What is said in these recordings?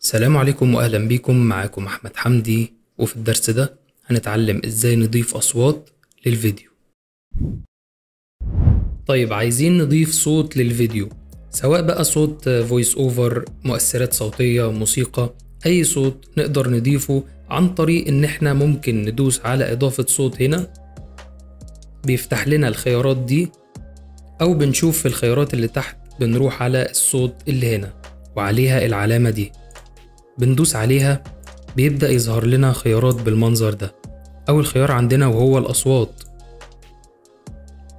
السلام عليكم واهلا بيكم. معاكم احمد حمدي، وفي الدرس ده هنتعلم ازاي نضيف اصوات للفيديو. طيب، عايزين نضيف صوت للفيديو، سواء بقى صوت فويس اوفر، مؤثرات صوتية، موسيقى، اي صوت نقدر نضيفه عن طريق ان احنا ممكن ندوس على اضافة صوت هنا، بيفتح لنا الخيارات دي، او بنشوف في الخيارات اللي تحت بنروح على الصوت اللي هنا وعليها العلامة دي، بندوس عليها بيبدأ يظهر لنا خيارات بالمنظر ده. أول خيار عندنا وهو الأصوات،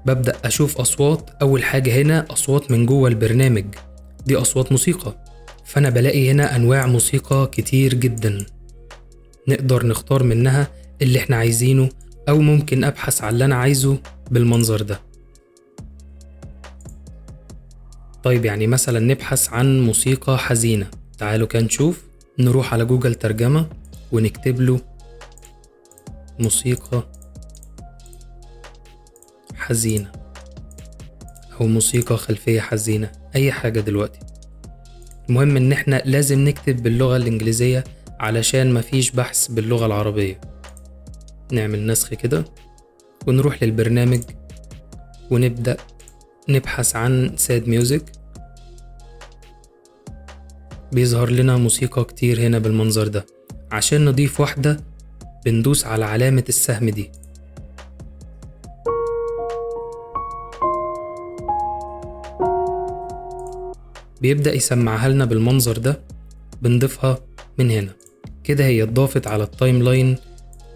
ببدأ أشوف أصوات. أول حاجة هنا أصوات من جوه البرنامج، دي أصوات موسيقى، فأنا بلاقي هنا أنواع موسيقى كتير جدا، نقدر نختار منها اللي احنا عايزينه، أو ممكن أبحث على اللي أنا عايزه بالمنظر ده. طيب، يعني مثلا نبحث عن موسيقى حزينة، تعالوا كده نشوف، نروح على جوجل ترجمة ونكتب له موسيقى حزينة أو موسيقى خلفية حزينة، أي حاجة دلوقتي. المهم إن احنا لازم نكتب باللغة الإنجليزية علشان مفيش بحث باللغة العربية. نعمل نسخ كده ونروح للبرنامج ونبدأ نبحث عن ساد ميوزك، بيظهر لنا موسيقى كتير هنا بالمنظر ده. عشان نضيف واحدة بندوس على علامة السهم دي، بيبدأ يسمعها لنا بالمنظر ده، بنضيفها من هنا كده. هي اتضافت على التايم لاين،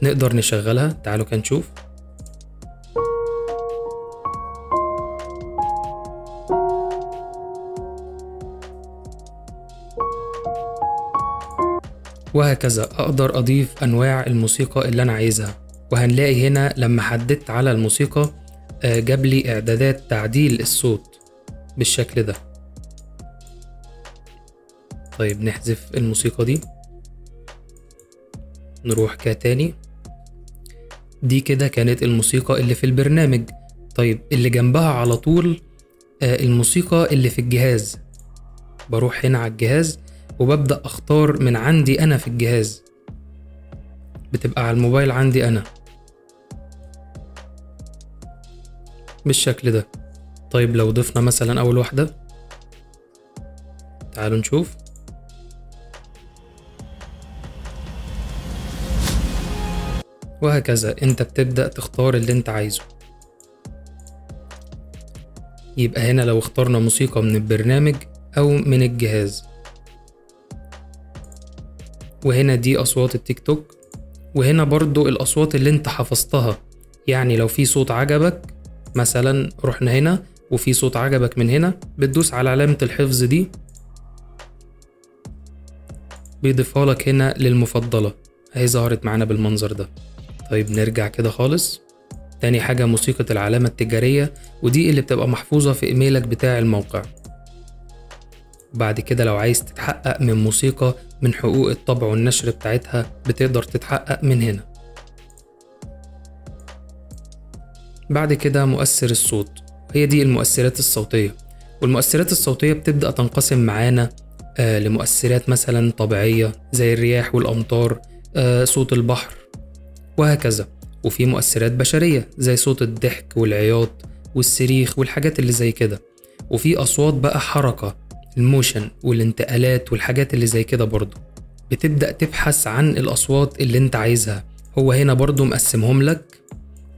نقدر نشغلها. تعالوا كده نشوف. وهكذا أقدر أضيف أنواع الموسيقى اللي أنا عايزها. وهنلاقي هنا لما حددت على الموسيقى جاب لي إعدادات تعديل الصوت بالشكل ده. طيب، نحذف الموسيقى دي، نروح كده تاني. دي كده كانت الموسيقى اللي في البرنامج. طيب، اللي جنبها على طول الموسيقى اللي في الجهاز، بروح هنا على الجهاز وببدأ أختار من عندي أنا في الجهاز، بتبقى على الموبايل عندي أنا بالشكل ده. طيب، لو ضفنا مثلا أول واحدة، تعالوا نشوف. وهكذا انت بتبدأ تختار اللي انت عايزه. يبقى هنا لو اخترنا موسيقى من البرنامج أو من الجهاز، وهنا دي أصوات التيك توك، وهنا برضو الأصوات اللي انت حفظتها. يعني لو في صوت عجبك مثلا، رحنا هنا وفي صوت عجبك من هنا، بتدوس على علامة الحفظ دي، بيضيفها لك هنا للمفضلة، اهي ظهرت معانا بالمنظر ده. طيب، نرجع كده خالص. تاني حاجة موسيقى العلامة التجارية، ودي اللي بتبقى محفوظة في ايميلك بتاع الموقع. بعد كده لو عايز تتحقق من موسيقى من حقوق الطبع والنشر بتاعتها، بتقدر تتحقق من هنا. بعد كده مؤثر الصوت، هي دي المؤثرات الصوتية. والمؤثرات الصوتية بتبدأ تنقسم معانا لمؤثرات مثلا طبيعية زي الرياح والأمطار، صوت البحر، وهكذا. وفي مؤثرات بشرية زي صوت الضحك والعياط والصريخ والحاجات اللي زي كده. وفي أصوات بقى حركة، الموشن والانتقالات والحاجات اللي زي كده برضو. بتبدأ تبحث عن الأصوات اللي انت عايزها. هو هنا برضو مقسمهم لك،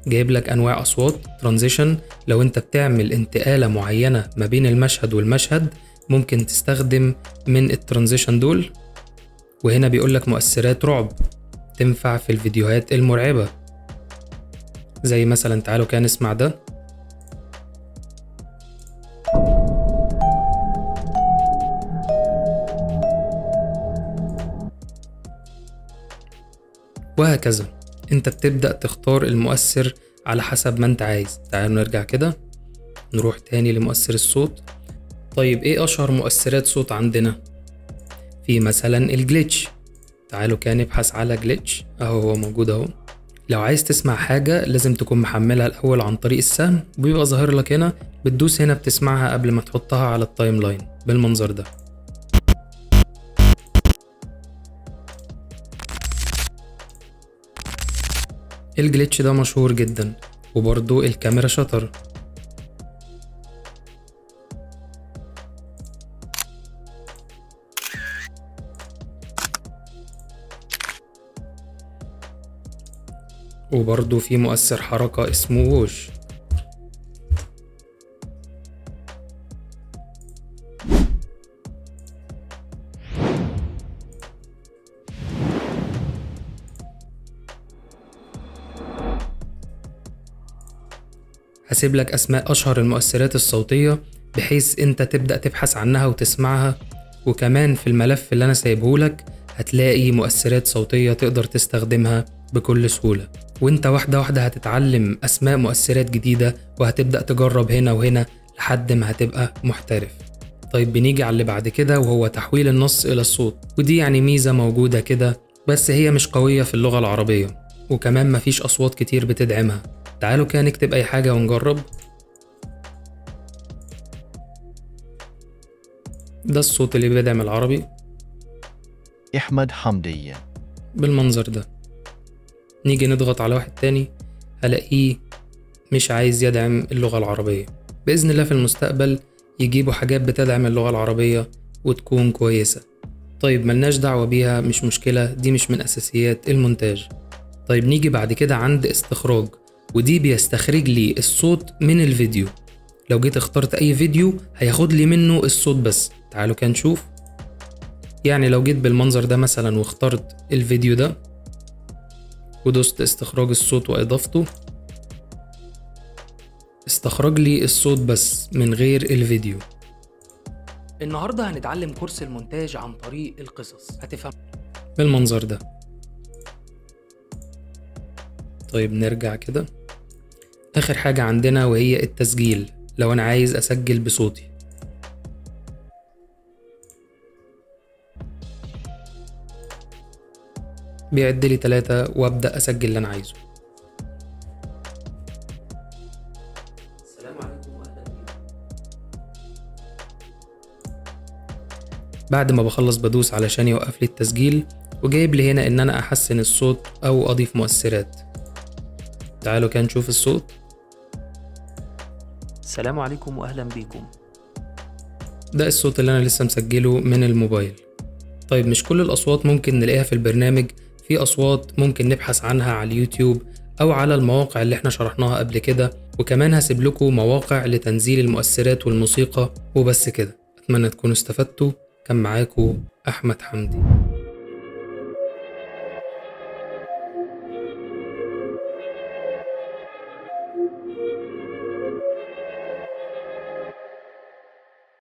جايب لك أنواع أصوات. ترانزيشن، لو انت بتعمل انتقالة معينة ما بين المشهد والمشهد، ممكن تستخدم من الترانزيشن دول. وهنا بيقول لك مؤثرات رعب، تنفع في الفيديوهات المرعبة، زي مثلا تعالوا كده نسمع ده. وهكذا انت بتبدأ تختار المؤثر على حسب ما انت عايز. تعالوا نرجع كده، نروح تاني لمؤثر الصوت. طيب، ايه اشهر مؤثرات صوت عندنا؟ في مثلا الجليتش، تعالوا كده نبحث على جليتش، اهو هو موجود اهو. لو عايز تسمع حاجة لازم تكون محملها الأول عن طريق السهم، وبيبقى ظاهر لك هنا، بتدوس هنا بتسمعها قبل ما تحطها على التايم لاين بالمنظر ده. الجليتش ده مشهور جدا، وبرضو الكاميرا شطر. وبرضو في مؤثر حركة اسمه ووش. هسيب لك أسماء أشهر المؤثرات الصوتية بحيث أنت تبدأ تبحث عنها وتسمعها، وكمان في الملف اللي أنا سايبهولك هتلاقي مؤثرات صوتية تقدر تستخدمها بكل سهولة، وأنت واحدة واحدة هتتعلم أسماء مؤثرات جديدة وهتبدأ تجرب هنا وهنا لحد ما هتبقى محترف. طيب بنيجي على اللي بعد كده، وهو تحويل النص إلى الصوت، ودي يعني ميزة موجودة كده بس هي مش قوية في اللغة العربية، وكمان مفيش أصوات كتير بتدعمها. تعالوا كده نكتب أي حاجة ونجرب. ده الصوت اللي بيدعم العربي، أحمد حمدي، بالمنظر ده. نيجي نضغط على واحد تاني هلاقيه مش عايز يدعم اللغة العربية. بإذن الله في المستقبل يجيبوا حاجات بتدعم اللغة العربية وتكون كويسة. طيب ملناش دعوة بيها، مش مشكلة، دي مش من أساسيات المونتاج. طيب نيجي بعد كده عند استخراج، ودي بيستخرج لي الصوت من الفيديو. لو جيت اخترت أي فيديو هياخد لي منه الصوت بس. تعالوا كده نشوف. يعني لو جيت بالمنظر ده مثلا واخترت الفيديو ده ودوست استخراج الصوت وإضافته، استخرج لي الصوت بس من غير الفيديو. النهاردة هنتعلم كورس المونتاج عن طريق القصص، هتفهم بالمنظر ده. طيب نرجع كده. آخر حاجة عندنا وهي التسجيل. لو أنا عايز أسجل بصوتي، بيعد لي 3 وأبدأ أسجل اللي أنا عايزه. السلام عليكم وأهلا بكم. بعد ما بخلص بدوس علشان يوقف لي التسجيل، وجايب لي هنا إن أنا أحسن الصوت أو أضيف مؤثرات. تعالوا كده نشوف الصوت. السلام عليكم وأهلا بكم. ده الصوت اللي أنا لسه مسجله من الموبايل. طيب مش كل الأصوات ممكن نلاقيها في البرنامج، في أصوات ممكن نبحث عنها على اليوتيوب أو على المواقع اللي احنا شرحناها قبل كده، وكمان هسيب لكم مواقع لتنزيل المؤثرات والموسيقى. وبس كده، أتمنى تكونوا استفدتوا. كان معاكم أحمد حمدي.